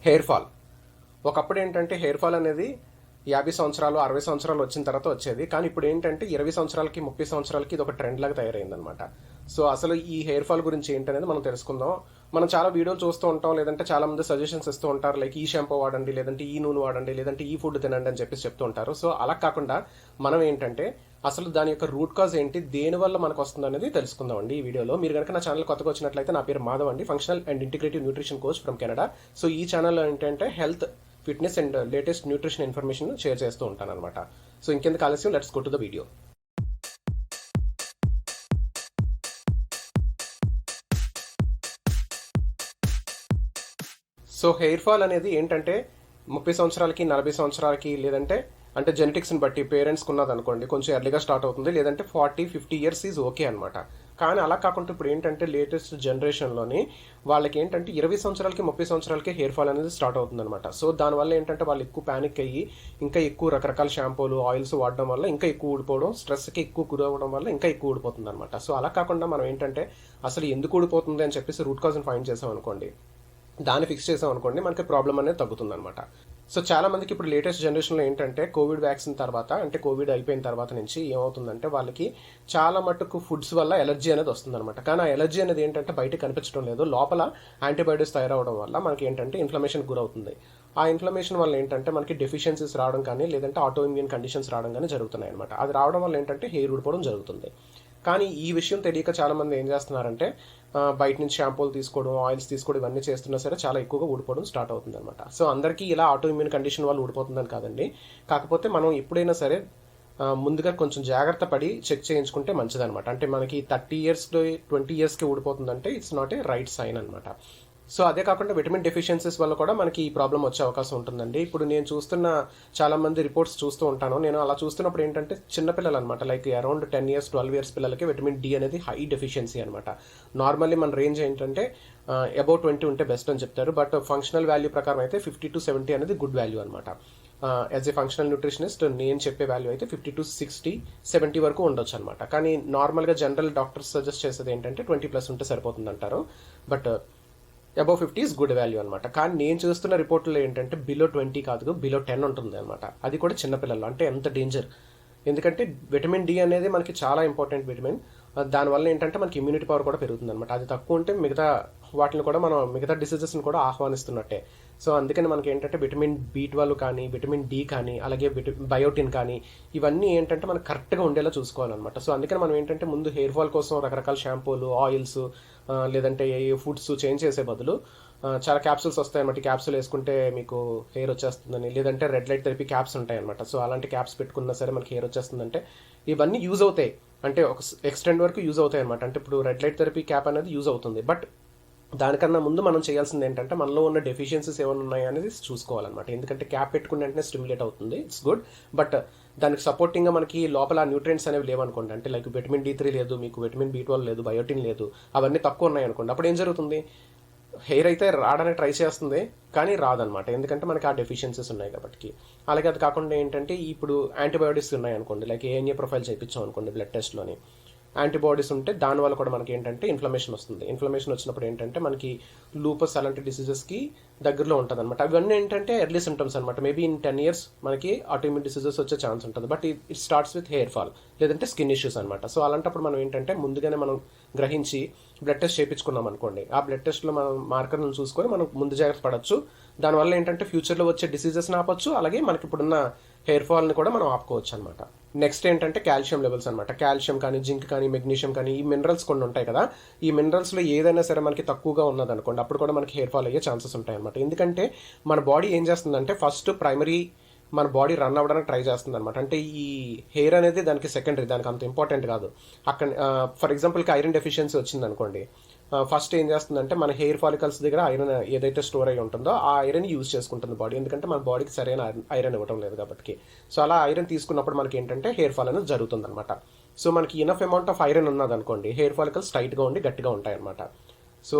Hair fall. ఒకప్పుడు ఏంటంటే hair fall అనేది 50 సంవత్సరాలు 60 సంవత్సరాలు వచ్చిన తర్వాత వచ్చేది. కానీ ఇప్పుడు ఏంటంటే 20 సంవత్సరాలకి 30 సంవత్సరాలకి ఇది ఒక ట్రెండ్ లాగా తయారైందనమాట. సో అసలు ఈ హెయిర్ ఫాల్ గురించి ఏంటనేది మనం తెలుసుకుందాం. మనం చాలా వీడియోలు చూస్తూ ఉంటాం, లేదంటే చాలా మంది సజెషన్స్ ఇస్తూ ఉంటారు. లైక్ ఈ షాంపూ వాడండి, లేదంటే ఈ నూనె వాడండి, లేదంటే ఈ ఫుడ్ తినండి అని చెప్పేసి చెప్తూ ఉంటారు. సో అలా కాకుండా మనం ఏంటంటే అసలు దాని యొక్క రూట్ కాజ్ ఏంటి, దేనివల్ల మనకు వస్తుంది అనేది తెలుసుకుందాం అండి ఈ వీడియోలో. మీరు కనుక నా ఛానల్ కొత్తగా వచ్చినట్లయితే, నా పేరు మాధవ్ అండి, functional and integrative nutrition coach from Canada. So ఈ ఛానల్లో ఏంటంటే health, fitness and latest nutrition information share చేస్తూ ఉంటాను అనమాట. సో ఇంకెందుకు ఆలస్యం, let's go to the video. So hair fall అనేది ఏంటంటే 30 సంవత్సరాలకి 40 సంవత్సరాలకి, లేదంటే అంటే జెనెటిక్స్ని బట్టి పేరెంట్స్కి ఉన్నది అనుకోండి కొంచెం ఎర్లీగా స్టార్ట్ అవుతుంది, లేదంటే 40-50 ఇయర్స్ ఈజ్ ఓకే అనమాట. కానీ అలా కాకుండా ఇప్పుడు ఏంటంటే లేటెస్ట్ జనరేషన్లోని వాళ్ళకి ఏంటంటే 20 సంవత్సరాలకి 30 సంవత్సరాలకి హెయిర్ ఫాల్ అనేది స్టార్ట్ అవుతుంది అనమాట. సో దానివల్ల ఏంటంటే వాళ్ళు ఎక్కువ ప్యానిక్ అయ్యి ఇంకా ఎక్కువ రకరకాల షాంపూలు, ఆయిల్స్ వాడడం వల్ల ఇంకా ఎక్కువ ఊడిపోవడం, స్ట్రెస్కి ఎక్కువ గురవడం వల్ల ఇంకా ఎక్కువ ఊడిపోతుంది అనమాట. సో అలా కాకుండా మనం ఏంటంటే అసలు ఎందుకు ఊడిపోతుంది అని చెప్పేసి రూట్ కాజ్ని ఫైండ్ చేసాం అనుకోండి, దాన్ని ఫిక్స్ చేసాం అనుకోండి, మనకి ప్రాబ్లం అనేది తగ్గుతుంది అనమాట. సో చాలా మందికి ఇప్పుడు లేటెస్ట్ జనరేషన్లో ఏంటంటే కోవిడ్ వ్యాక్సిన్ తర్వాత, అంటే కోవిడ్ అయిపోయిన తర్వాత నుంచి ఏమవుతుందంటే వాళ్ళకి చాలా మటుకు ఫుడ్స్ వల్ల ఎలర్జీ అనేది వస్తుందన్నమాట. కానీ ఆ ఎలర్జీ అనేది ఏంటంటే బయట కనిపించడం లేదు, లోపల యాంటీబయాటిక్స్ తయారవడం వల్ల మనకి ఏంటంటే ఇన్ఫ్లమేషన్ గురవుతుంది. ఆ ఇన్ఫ్లమేషన్ వల్ల ఏంటంటే మనకి డెఫిషియన్సీస్ రావడం కానీ, లేదంటే ఆటో ఇమ్యూన్ కండిషన్స్ రావడం కానీ జరుగుతున్నాయి అనమాట. అది రావడం వల్ల ఏంటంటే హెయిర్ ఊడిపోవడం జరుగుతుంది. కానీ ఈ విషయం తెలియక చాలామంది ఏం చేస్తున్నారంటే బయట నుంచి షాంపూలు తీసుకోవడం, ఆయిల్స్ తీసుకోవడం, ఇవన్నీ చేస్తున్నా సరే చాలా ఎక్కువగా ఊడిపోవడం స్టార్ట్ అవుతుంది అనమాట. సో అందరికీ ఇలా ఆటో ఇమ్యూన్ కండిషన్ వల్ల ఊడిపోతుందని కాదండి. కాకపోతే మనం ఎప్పుడైనా సరే ముందుగా కొంచెం జాగ్రత్త పడి చెక్ చేయించుకుంటే మంచిదనమాట. అంటే మనకి 30 ఇయర్స్లో 20 ఇయర్స్కి ఊడిపోతుందంటే it's not a right sign అనమాట. సో అదే కాకుండా విటమిన్ డెఫిషియన్సీస్ వల్ల కూడా మనకి ఈ ప్రాబ్లం వచ్చే అవకాశం ఉంటుందండి. ఇప్పుడు నేను చూస్తున్న చాలా మంది రిపోర్ట్స్ చూస్తూ ఉంటాను. నేను అలా చూస్తున్నప్పుడు ఏంటంటే చిన్నపిల్లలు అనమాట, లైక్ అరౌండ్ 10 ఇయర్స్ 12 ఇయర్స్ పిల్లలకి విటమిన్ డి అనేది హై డెఫిషియన్సీ అనమాట. నార్మల్లీ మన రేంజ్ ఏంటంటే అబౌవ్ 20 ఉంటే బెస్ట్ అని చెప్తారు. బట్ ఫంక్షనల్ వాల్యూ ప్రకారం అయితే 50-70 అనేది గుడ్ వాల్యూ అనమాట. యాజ్ ఏ ఫంక్షనల్ న్యూట్రిషనిస్ట్ నేను చెప్పే వాల్యూ అయితే 50-60-70 వరకు ఉండొచ్చు అనమాట. కానీ నార్మల్గా జనరల్ డాక్టర్స్ సజెస్ట్ చేసేది ఏంటంటే 20+ ఉంటే సరిపోతుంది అంటారు. But above 50 is good value అనమాట. కానీ నేను చూస్తున్న రిపోర్ట్లో ఏంటంటే బిలో 20 కాదు, బిలో 10 ఉంటుంది అనమాట. అది కూడా చిన్నపిల్లలు, అంటే ఎంత డేంజర్. ఎందుకంటే విటమిన్ డి అనేది మనకి చాలా ఇంపార్టెంట్ విటమిన్. దానివల్ల ఏంటంటే మనకి ఇమ్యూనిటీ పవర్ కూడా పెరుగుతుంది అనమాట. అది తక్కువ ఉంటే మిగతా వాటిని కూడా మనం, మిగతా డిసీజెస్ని కూడా ఆహ్వానిస్తున్నట్టే. సో అందుకని మనకి ఏంటంటే విటమిన్ బి12 కానీ, విటమిన్ డి కానీ, అలాగే బయోటిన్ కానీ, ఇవన్నీ ఏంటంటే మనకు కరెక్ట్గా ఉండేలా చూసుకోవాలన్నమాట. సో అందుకని మనం ఏంటంటే ముందు హెయిర్ ఫాల్ కోసం రకరకాల షాంపూలు, ఆయిల్స్, లేదంటే ఏ ఫుడ్స్ చేంజ్ చేసే బదులు చాలా క్యాప్సూల్స్ వస్తాయన్నమాట. క్యాప్సూల్ వేసుకుంటే మీకు హెయిర్ వచ్చేస్తుందని, లేదంటే రెడ్ లైట్ థెరపీ క్యాప్స్ ఉంటాయి అనమాట. సో అలాంటి క్యాప్స్ పెట్టుకున్నా సరే మనకి హెయిర్ వచ్చేస్తుందంటే ఇవన్నీ యూజ్ అవుతాయి, అంటే ఒక ఎక్స్టెండ్ వరకు యూజ్ అవుతాయి అనమాట. అంటే ఇప్పుడు రెడ్ లైట్ థెరపీ క్యాప్ అనేది యూజ్ అవుతుంది. బట్ దానికన్నా ముందు మనం చేయాల్సింది ఏంటంటే మనలో ఉన్న డెఫిషియన్సీస్ ఏమైనా ఉన్నాయి అనేది చూసుకోవాలన్నమాట. ఎందుకంటే క్యాప్ పెట్టుకున్న వెంటనే స్టిమ్యులేట్ అవుతుంది, ఇట్స్ గుడ్. బట్ దానికి సపోర్టింగ్గా మనకి లోపల న్యూట్రియంట్స్ అనేవి లేవనుకోండి, అంటే లైక్ విటమిన్ డి3 లేదు, మీకు విటమిన్ బి12 లేదు, బయోటిన్ లేదు, అవన్నీ తక్కువ ఉన్నాయి అనుకోండి, అప్పుడు ఏం జరుగుతుంది, హెయిర్ అయితే రావడానికి ట్రై చేస్తుంది కానీ రాదనమాట. ఎందుకంటే మనకి ఆ డెఫిషియన్సీస్ ఉన్నాయి కాబట్టి. అలాగే అది కాకుండా ఏంటంటే ఇప్పుడు యాంటీబయోటిక్స్ ఉన్నాయి అనుకోండి, లైక్ ఏఎన్ఏ ప్రొఫైల్ చేయించాం అనుకోండి బ్లడ్ టెస్ట్లోని, యాంటీబాడీస్ ఉంటే దానివల్ల కూడా మనకి ఏంటంటే ఇన్ఫ్లమేషన్ వస్తుంది. ఇన్ఫ్లమేషన్ వచ్చినప్పుడు ఏంటంటే మనకి లూపస్ అలాంటి డిసీజెస్కి దగ్గరలో ఉంటుంది అనమాట. అవన్నీ ఏంటంటే ఎర్లీ సిమ్టమ్స్ అనమాట. మేబీ ఇన్ 10 ఇయర్స్ మనకి ఆటోఇమ్యూన్ డిసీజెస్ వచ్చే ఛాన్స్ ఉంటుంది. But it starts with hair fall, లేదంటే స్కిన్ ఇష్యూస్ అనమాట. సో అలాంటప్పుడు మనం ఏంటంటే ముందుగానే మనం గ్రహించి బ్లడ్ టెస్ట్ చేయించుకున్నాం అనుకోండి, ఆ బ్లడ్ టెస్ట్లో మనం మార్కర్లను చూసుకొని మనం ముందు జాగ్రత్త పడవచ్చు. దానివల్ల ఏంటంటే ఫ్యూచర్లో వచ్చే డిసీజెస్ని ఆపొచ్చు, అలాగే మనకి ఇప్పుడున్న హెయిర్ ఫాల్ని కూడా మనం ఆపుకోవచ్చు అనమాట. నెక్స్ట్ ఏంటంటే కాల్షియం లెవెల్స్ అనమాట. కాల్షియం కానీ, జింక్ కానీ, మెగ్నీషియం కానీ, ఈ మినరల్స్ కొన్ని ఉంటాయి కదా, ఈ మినరల్స్లో ఏదైనా సరే మనకి తక్కువగా ఉన్నదనుకోండి, అప్పుడు కూడా మనకి హెయిర్ ఫాల్ అయ్యే ఛాన్సెస్ ఉంటాయి అనమాట. ఎందుకంటే మన బాడీ ఏం చేస్తుందంటే ఫస్ట్ ప్రైమరీ మన బాడీ రన్ అవ్వడానికి ట్రై చేస్తుంది అనమాట. అంటే ఈ హెయిర్ అనేది దానికి సెకండరీ, దానికి అంత ఇంపార్టెంట్ కాదు. అక్కడ ఫర్ ఎగ్జాంపుల్కి ఐరన్ డెఫిషియన్సీ వచ్చింది అనుకోండి, ఫస్ట్ ఏం చేస్తుందంటే మన హెయిర్ ఫాలికల్స్ దగ్గర ఐరన్ ఏదైతే స్టోర్ అయి ఉంటుందో ఆ ఐరన్ యూజ్ చేసుకుంటుంది బాడీ, ఎందుకంటే మన బాడీకి సరైన ఐరన్ ఇవ్వడం లేదు కాబట్టి. సో అలా ఐరన్ తీసుకున్నప్పుడు మనకి ఏంటంటే హెయిర్ ఫాల్ అనేది జరుగుతుంది అనమాట. సో మనకి ఇనఫ్ అమౌంట్ ఆఫ్ ఐరన్ ఉన్నదనుకోండి, హెయిర్ ఫాలికల్స్ టైట్గా ఉండి గట్టిగా ఉంటాయి అనమాట. సో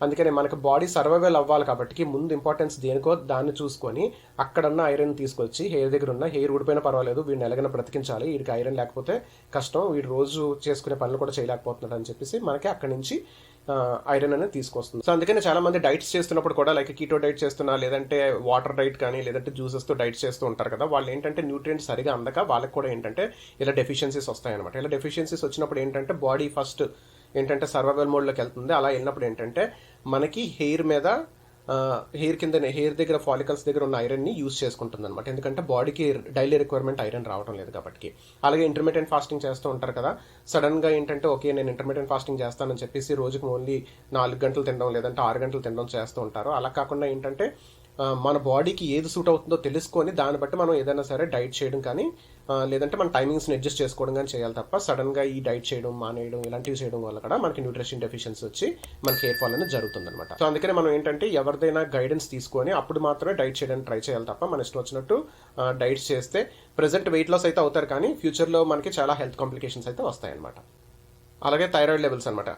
అందుకనే మనకి బాడీ సర్వైవల్ అవ్వాలి కాబట్టి ముందు ఇంపార్టెన్స్ దేనికో దాన్ని చూసుకొని అక్కడన్న ఐరన్ తీసుకొచ్చి హెయిర్ దగ్గర ఉన్న, హెయిర్ ఊడిపోయినా పర్వాలేదు, వీడిని ఎలాగైనా బ్రతికించాలి, వీడికి ఐరన్ లేకపోతే కష్టం, వీడు రోజు చేసుకునే పనులు కూడా చేయలేకపోతున్నాడు అని చెప్పేసి మనకి అక్కడి నుంచి ఐరన్ అనేది తీసుకొస్తుంది. సో అందుకని చాలా మంది డైట్స్ చేస్తున్నప్పుడు కూడా లైక్ కీటో డైట్ చేస్తున్నా, లేదంటే వాటర్ డైట్ కానీ, లేదంటే జ్యూసెస్తో డైట్ చేస్తూ ఉంటారు కదా, వాళ్ళు ఏంటంటే న్యూట్రియంట్స్ సరిగా అందక వాళ్ళకి కూడా ఏంటంటే ఇలా డెఫిషియన్సీస్ వస్తాయన్నమాట. ఇలా డెఫిషియన్సీస్ వచ్చినప్పుడు ఏంటంటే బాడీ ఫస్ట్ ఏంటంటే సర్వైవల్ మోడ్లోకి వెళ్తుంది. అలా వెళ్ళినప్పుడు ఏంటంటే మనకి హెయిర్ దగ్గర ఫాలికల్స్ దగ్గర ఉన్న ఐరన్ని యూజ్ చేసుకుంటుంది అనమాట. ఎందుకంటే బాడీకి డైలీ రిక్వైర్మెంట్ ఐరన్ రావడం లేదు కాబట్టి. అలాగే ఇంటర్మీడియట్ ఫాస్టింగ్ చేస్తూ ఉంటారు కదా, సడన్గా ఏంటంటే ఓకే నేను ఇంటర్మీడియట్ ఫాస్టింగ్ చేస్తానని చెప్పేసి రోజుకి ఓన్లీ 4 గంటలు తినడం, లేదంటే 6 గంటలు తినడం చేస్తూ ఉంటారు. అలా కాకుండా ఏంటంటే మన బాడీకి ఏది సూట్ అవుతుందో తెలుసుకొని దాన్ని బట్టి మనం ఏదైనా సరే డైట్ చేయడం కానీ, లేదంటే మన టైమింగ్స్ని అడ్జస్ట్ చేసుకోవడం కానీ చేయాలి తప్ప సడన్గా ఈ డైట్ చేయడం మానేయడం ఇలాంటివి చేయడం వల్ల కూడా మనకి న్యూట్రిషన్ డెఫిషియన్సీ వచ్చి మనకి హెయిర్ ఫాల్ అనేది జరుగుతుంది అనమాట. సో అందుకని మనం ఏంటంటే ఎవరిదైనా గైడెన్స్ తీసుకొని అప్పుడు మాత్రమే డైట్ చేయడానికి ట్రై చేయాలి తప్ప మన ఇష్టం వచ్చినట్టు డైట్స్ చేస్తే ప్రెజెంట్ వెయిట్ లాస్ అయితే అవుతారు కానీ ఫ్యూచర్లో మనకి చాలా హెల్త్ కాంప్లికేషన్స్ అయితే వస్తాయన్నమాట. అలాగే థైరాయిడ్ లెవెల్స్ అనమాట.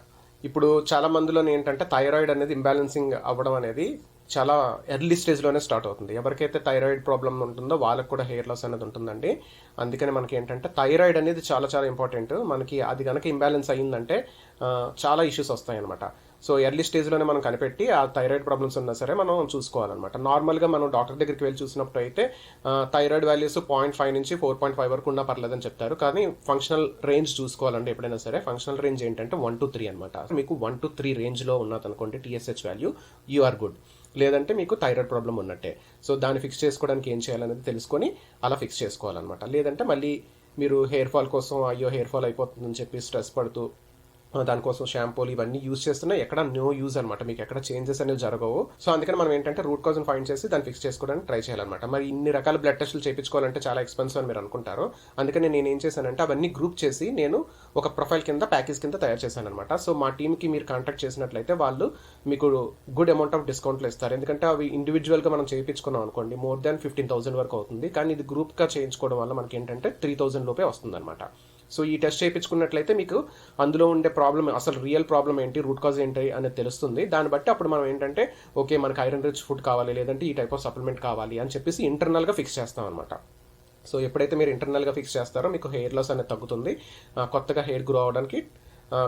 ఇప్పుడు చాలా మందిలో ఏంటంటే థైరాయిడ్ అనేది ఇంబ్యాలెన్సింగ్ అవ్వడం అనేది చాలా ఎర్లీ స్టేజ్లోనే స్టార్ట్ అవుతుంది. ఎవరికైతే థైరాయిడ్ ప్రాబ్లం ఉంటుందో వాళ్ళకి కూడా హెయిర్ లాస్ అనేది ఉంటుందండి. అందుకని మనకి ఏంటంటే థైరాయిడ్ అనేది చాలా చాలా ఇంపార్టెంట్. మనకి అది కనుక ఇంబ్యాలెన్స్ అయ్యిందంటే చాలా ఇష్యూస్ వస్తాయన్నమాట. సో ఎర్లీ స్టేజ్లోనే మనం కనిపెట్టి ఆ థైరాయిడ్ ప్రాబ్లమ్స్ ఉన్నా సరే మనం చూసుకోవాలన్నమాట. నార్మల్గా మనం డాక్టర్ దగ్గరికి వెళ్ళి చూసినప్పుడు అయితే థైరాయిడ్ వాల్యూస్ 0.5 నుంచి 4.5 వరకు ఉన్నా పర్లేదని చెప్తారు. కానీ ఫంక్షనల్ రేంజ్ చూసుకోవాలండి ఎప్పుడైనా సరే. ఫంక్షనల్ రేంజ్ ఏంటంటే 1 to 3 అనమాట. మీకు 1 to 3 రేంజ్లో ఉన్నదనుకోండి TSH value, you are good. లేదంటే మీకు థైరాయిడ్ ప్రాబ్లం ఉన్నట్టే. సో దాన్ని ఫిక్స్ చేసుకోవడానికి ఏం చేయాలనేది తెలుసుకొని అలా ఫిక్స్ చేసుకోవాలన్నమాట. లేదంటే మళ్ళీ మీరు హెయిర్ ఫాల్ కోసం అయ్యో హెయిర్ ఫాల్ అయిపోతుందని చెప్పి స్ట్రెస్ పడుతూ దానికోసం షాంపూలు ఇవన్నీ యూజ్ చేస్తున్నా ఎక్కడ నో యూజ్ అనమాట, మీకు ఎక్కడ చేంజెస్ అనేవి జరగవు. సో అందుకని మనం ఏంటంటే రూట్ కాజ్ ఫైండ్ చేసి దాన్ని ఫిక్స్ చేసుకోవడానికి ట్రై చేయాలన్నమాట. మరి ఇన్ని రకాల బ్లడ్ టెస్టులు చేయించుకోవాలంటే చాలా ఎక్స్పెన్సివ్ అని మీరు అనుకుంటారు. అందుకని నేను ఏం చేశానంటే అవన్నీ గ్రూప్ చేసి నేను ఒక ప్రొఫైల్ కింద ప్యాకేజ్ కింద తయారు చేశాను అనమాట. సో మా టీమ్కి మీరు కాంటాక్ట్ చేసినట్లయితే వాళ్ళు మీకు గుడ్ అమౌంట్ ఆఫ్ డిస్కౌంట్లు ఇస్తారు. ఎందుకంటే అవి ఇండివిజువల్గా మనం చేయించుకున్నాం అనుకోండి more than 15,000 వరకు అవుతుంది. కానీ ఇది గ్రూప్గా చేయించుకోవడం వల్ల మనకి ఏంటంటే 3,000 లోపే వస్తుంది అనమాట. సో ఈ టెస్ట్ చేయించుకున్నట్లయితే మీకు అందులో ఉండే ప్రాబ్లం అసలు రియల్ ప్రాబ్లం ఏంటి, రూట్ కాజ్ ఏంటి అనేది తెలుస్తుంది. దాన్ని బట్టి అప్పుడు మనం ఏంటంటే ఓకే మనకి ఐరన్ రిచ్ ఫుడ్ కావాలి, లేదంటే ఈ టైప్ ఆఫ్ సప్లిమెంట్ కావాలి అని చెప్పేసి ఇంటర్నల్గా ఫిక్స్ చేస్తాం అనమాట. సో ఎప్పుడైతే మీరు ఇంటర్నల్గా ఫిక్స్ చేస్తారో మీకు హెయిర్ లాస్ అనేది తగ్గుతుంది, కొత్తగా హెయిర్ గ్రో అవడానికి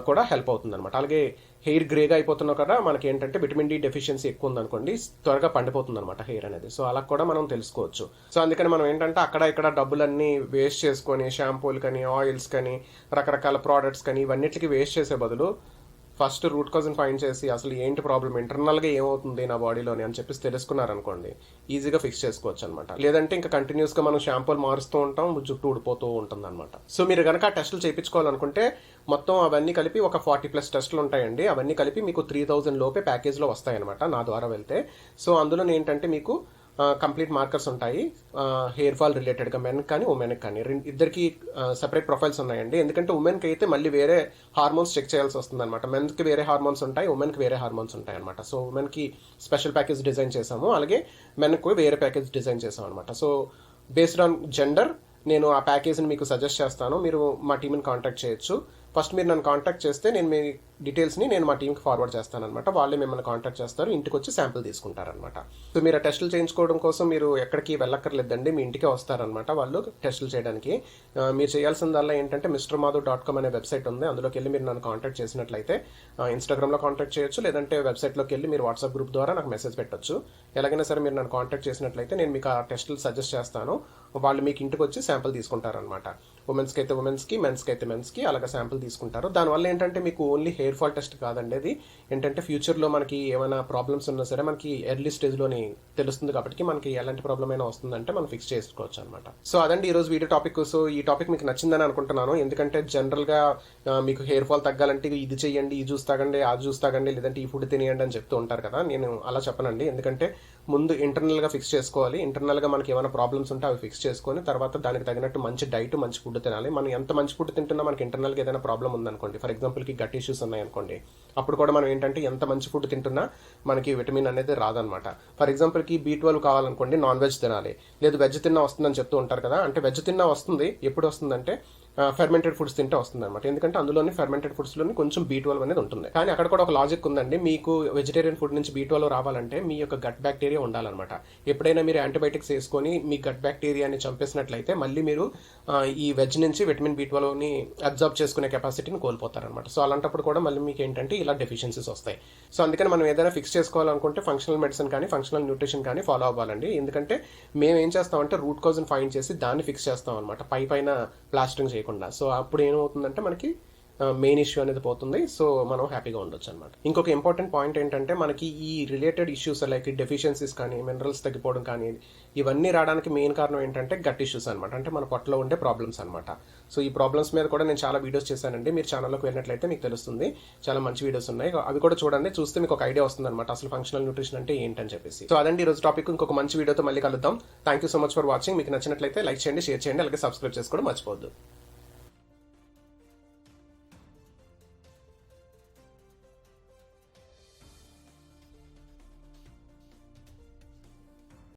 కూడా హెల్ప్ అవుతుంది అనమాట. అలాగే హెయిర్ గ్రేగా అయిపోతున్నా కదా మనకి ఏంటంటే విటమిన్ డి డెఫిషియన్సీ ఎక్కువ ఉందనుకోండి త్వరగా పండిపోతుంది అనమాట హెయిర్ అనేది. సో అలా కూడా మనం తెలుసుకోవచ్చు. సో అందుకని మనం ఏంటంటే అక్కడ ఇక్కడ డబ్బులన్నీ వేస్ట్ చేసుకొని షాంపూలు కానీ, ఆయిల్స్ కానీ, రకరకాల ప్రోడక్ట్స్ కానీ ఇవన్నిటికి వేస్ట్ చేసే బదులు ఫస్ట్ రూట్ కాజ్ ఫైండ్ చేసి అసలు ఏంటి ప్రాబ్లం, ఇంటర్నల్గా ఏమవుతుంది నా బాడీలోని అని చెప్పేసి తెలుసుకున్నారనుకోండి ఈజీగా ఫిక్స్ చేసుకోవచ్చు అనమాట. లేదంటే ఇంకా కంటిన్యూస్గా మనం షాంపూలు మారుస్తూ ఉంటాం, జుట్టు ఊడిపోతూ ఉంటుంది అనమాట. సో మీరు కనుక ఆ టెస్టులు చేయించుకోవాలనుకుంటే మొత్తం అవన్నీ కలిపి ఒక 40+ టెస్టులు ఉంటాయండి. అవన్నీ కలిపి మీకు 3,000 లోపే ప్యాకేజ్లో వస్తాయన్నమాట నా ద్వారా వెళ్తే. సో అందులో ఏంటంటే మీకు కంప్లీట్ మార్కర్స్ ఉంటాయి హెయిర్ ఫాల్ రిలేటెడ్గా, మెన్కి కానీ ఉమెన్కి కానీ. ఇద్దరికి సెపరేట్ ప్రొఫైల్స్ ఉన్నాయండి. ఎందుకంటే ఉమెన్కి అయితే మళ్ళీ వేరే హార్మోన్స్ చెక్ చేయాల్సి వస్తుంది అనమాట. మెన్కి వేరే హార్మోన్స్ ఉంటాయి, ఉమెన్కి వేరే హార్మోన్స్ ఉంటాయి అనమాట. సో ఉమెన్కి స్పెషల్ ప్యాకేజ్ డిజైన్ చేసాము, అలాగే మెన్కి వేరే ప్యాకేజ్ డిజైన్ చేసాం అనమాట. సో బేస్డ్ ఆన్ జెండర్ నేను ఆ ప్యాకేజ్ని మీకు సజెస్ట్ చేస్తాను. మీరు మా టీంని కాంటాక్ట్ చేయొచ్చు. ఫస్ట్ మీరు నన్ను కాంటాక్ట్ చేస్తే నేను మీ డీటెయిల్స్ని నేను మా టీంకి ఫార్వర్డ్ చేస్తాను అనమాట. వాళ్ళే మిమ్మల్ని కాంటాక్ట్ చేస్తారు, ఇంటికి వచ్చి శాంపిల్ తీసుకుంటారనమాట. సో మీరు ఆ టెస్టులు చేయించుకోవడం కోసం మీరు ఎక్కడికి వెళ్ళక్కర్లేదండి, మీ ఇంటికే వస్తారనమాట వాళ్ళు టెస్టులు చేయడానికి. మీరు చేయాల్సిందల్లా ఏంటంటే mrmadhu.com అనే వెబ్సైట్ ఉంది, అందులోకి వెళ్ళి మీరు నన్ను కాంటాక్ట్ చేసినట్లయితే ఇన్స్టాగ్రామ్లో కాంటాక్ట్ చేయొచ్చు, లేదంటే వెబ్సైట్లోకి వెళ్ళి మీరు వాట్సాప్ గ్రూప్ ద్వారా నాకు మెసేజ్ పెట్టొచ్చు. ఎలాగైనా సరే మీరు నన్ను కాంటాక్ట్ చేసినట్లయితే నేను మీకు ఆ టెస్టులు సజెస్ట్ చేస్తాను. వాళ్ళు మీకు ఇంటికి వచ్చి శాంపిల్ తీసుకుంటారనమాట. ఉమెన్స్కి అయితే ఉమెన్స్కి, మెన్స్కి అయితే మెన్స్కి అలాగే శాంపిల్ తీసుకుంటారు. దానివల్ల ఏంటంటే మీకు ఓన్లీ హెయిర్ ఫాల్ టెస్ట్ కాదండి, అది ఏంటంటే ఫ్యూచర్లో మనకి ఏమైనా ప్రాబ్లమ్స్ ఉన్నా సరే మనకి ఎర్లీ స్టేజ్లోని తెలుస్తుంది కాబట్టి మనకి ఎలాంటి ప్రాబ్లం అయినా వస్తుందంటే మనం ఫిక్స్ చేసుకోవచ్చు అనమాట. సో అదండి ఈరోజు వీడియో టాపిక్. సో ఈ టాపిక్ మీకు నచ్చిందని అనుకుంటున్నాను. ఎందుకంటే జనరల్గా మీకు హెయిర్ ఫాల్ తగ్గాలంటే ఇది చేయండి, ఈ జ్యూస్ తాగండి, ఆ జ్యూస్ తాగండి, లేదంటే ఈ ఫుడ్ తినేయండి అని చెప్తూ ఉంటారు కదా. నేను అలా చెప్పనండి. ఎందుకంటే ముందు ఇంటర్నల్గా ఫిక్స్ చేసుకోవాలి. ఇంటర్నల్గా మనకి ఏమైనా ప్రాబ్లమ్స్ ఉంటే అవి ఫిక్స్ చేసుకొని తర్వాత దానికి తగినట్టు మంచి డైట్, మంచి ఫుడ్ తినాలి. మనం ఎంత మంచి ఫుడ్ తింటున్నా మనకి ఇంటర్నల్గా ఏదైనా ప్రాబ్లం ఉందనుకోండి, ఫర్ ఎగ్జాంపుల్కి గట్ ఇష్యూస్ ఉన్నాయనుకోండి, అప్పుడు కూడా మనం ఏంటంటే ఎంత మంచి ఫుడ్ తింటున్నా మనకి విటమిన్ అనేది రాదనమాట. ఫర్ ఎగ్జాంపుల్కి B12 కావాలనుకోండి నాన్ వెజ్ తినాలి, లేదు వెజ్ తిన్నా వస్తుందని చెప్తూ ఉంటారు కదా. అంటే వెజ్ తిన్నా వస్తుంది, ఎప్పుడు వస్తుందంటే ఫెర్మెంటెడ్ ఫుడ్స్ తింటే వస్తుంది అనమాట. ఎందుకంటే అందులోని ఫెర్మెంటెడ్ ఫుడ్స్లోని కొంచెం B12 అనేది ఉంటుంది. కానీ అక్కడ కూడా ఒక లాజిక్ ఉందండి. మీకు వెజిటేరియన్ ఫుడ్ నుంచి B12 రావాలంటే మీ యొక్క గట్ బ్యాక్టీరియా ఉండాలన్నమాట. ఎప్పుడైనా మీరు యాంటీబయాటిక్స్ వేసుకొని మీ గట్ బ్యాక్టీరియాని చంపేసినట్లయితే మళ్ళీ మీరు ఈ వెజ్ నుంచి విటమిన్ B12ని అబ్జర్బ్ చేసుకునే కెపాసిటీని కోల్పోతారనమాట. సో అలాంటప్పుడు కూడా మళ్ళీ మీకు ఏంటంటే ఇలా డెఫిషియన్సీస్ వస్తాయి. సో అందుకని మనం ఏదైనా ఫిక్స్ చేసుకోవాలనుకుంటే ఫంక్షనల్ మెడిసిన్ కానీ ఫంక్షనల్ న్యూట్రిషన్ కానీ ఫాలో అవ్వాలండి. ఎందుకంటే మేము ఏం చేస్తామంటే రూట్ కాజ్ని ఫైండ్ చేసి దాన్ని ఫిక్స్ చేస్తాం అనమాట, పైన ప్లాస్టరింగ్ చేయకుండా. సో అప్పుడు ఏమవుతుందంటే మనకి మెయిన్ ఇష్యూ అనేది పోతుంది. సో మనం హ్యాపీగా ఉండొచ్చు అనమాట. ఇంకొక ఇంపార్టెంట్ పాయింట్ ఏంటంటే మనకి ఈ రిలేటెడ్ ఇష్యూస్ లైక్ డెఫిషియన్సీస్ కానీ మినరల్స్ తగ్గిపోవడం కానీ ఇవన్నీ రావడానికి మెయిన్ కారణం ఏంటంటే గట్ ఇష్యూస్ అనమాట, అంటే మన పొట్టలో ఉండే ప్రాబ్లమ్స్ అనమాట. సో ఈ ప్రాబ్లమ్స్ మీద కూడా నేను చాలా వీడియోస్ చేశానండి. మీరు ఛానల్లోకి వెళ్ళినట్లయితే మీకు తెలుస్తుంది, చాలా మంచి వీడియోస్ ఉన్నాయి, అవి కూడా చూడండి. చూస్తే మీకు ఒక ఐడియా వస్తుంది అనమాట అసలు ఫంక్షనల్ న్యూట్రిషన్ అంటే ఏంటని చెప్పేసి. సో అదండి ఈరోజు టాపిక్. ఇంకొక మంచి వీడియోతో మళ్ళీ కలుద్దాం. Thank you so much for watching. మీకు నచ్చినట్లయితే లైక్ చేయండి, షేర్ చేయండి, అలాగే సబ్స్క్రైబ్ చేసుకోవడం మర్చిపోవద్దు.